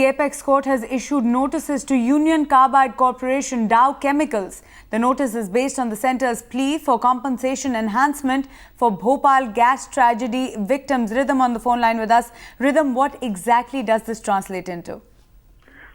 The Apex Court has issued notices to Union Carbide Corporation Dow Chemicals. The notice is based on the centre's plea for compensation enhancement for Bhopal gas tragedy victims. Rhythm on the phone line with us. Rhythm, what exactly does this translate into?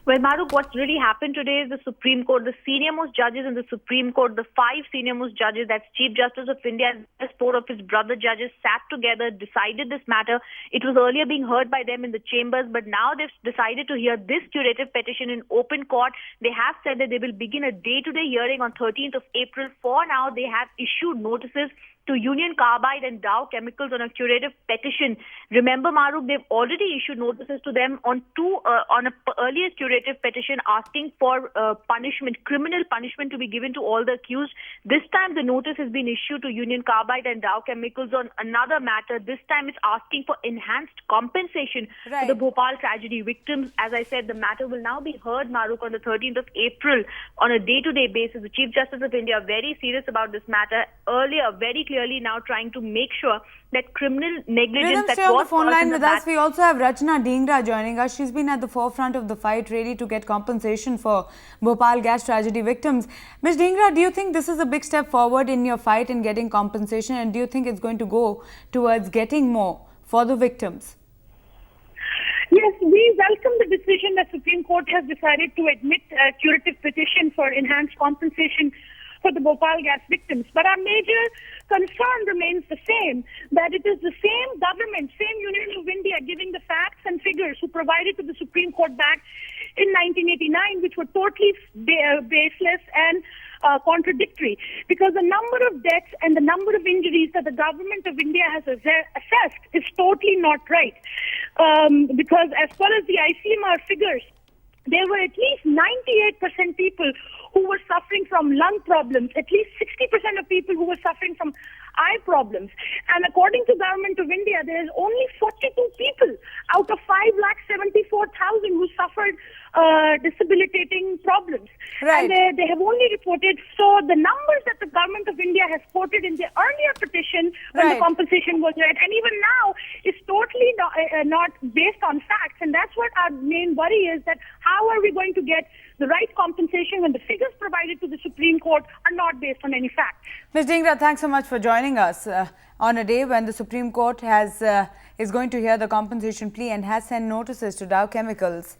Well, Maruk, what's really happened today is the Supreme Court, the senior-most judges in the Supreme Court, the 5 senior-most judges, that's Chief Justice of India and 4 of his brother judges, sat together, decided this matter. It was earlier being heard by them in the chambers, but now they've decided to hear this curative petition in open court. They have said that they will begin a day-to-day hearing on 13th of April. For now, they have issued notices to Union Carbide and Dow Chemicals on a curative petition. Remember, Maruk, they've already issued notices to them on an earlier curative petition asking for punishment, criminal punishment to be given to all the accused. This time, the notice has been issued to Union Carbide and Dow Chemicals on another matter. This time, it's asking for enhanced compensation for the Bhopal tragedy victims. As I said, the matter will now be heard, Maruk, on the 13th of April on a day-to-day basis. The Chief Justice of India very serious about this matter. Earlier, very clearly now trying to make sure that criminal negligence Stay on the phone line with us. We also have Rachna Dhingra joining us. She's been at the forefront of the fight really to get compensation for Bhopal gas tragedy victims. Ms. Dhingra, do you think this is a big step forward in your fight in getting compensation, and do you think it's going to go towards getting more for the victims? Yes, we welcome the decision that Supreme Court has decided to admit a curative petition for enhanced compensation for the Bhopal gas victims. But our major concern remains the same, that it is the same government, same Union of India giving the facts and figures who provided to the Supreme Court back in 1989, which were totally baseless and contradictory, because the number of deaths and the number of injuries that the government of India has assessed is totally not right. Because as far as the ICMR figures, there were at least 98% people who were suffering from lung problems, at least 60% of people who were suffering from eye problems. And according to Government of India, there is only 42 people out of 5,74,000 who suffered debilitating problems. Right. And they have only reported, so the numbers that the Government of India has quoted in the earlier petition when the compensation was read, and even now, is totally not based on facts. And that's what our main worry is, that how are we going to get the right compensation when the figures provided to the Supreme Court are not based on any facts. Ms. Dhingra, thanks so much for joining us on a day when the Supreme Court is going to hear the compensation plea and has sent notices to Dow Chemicals.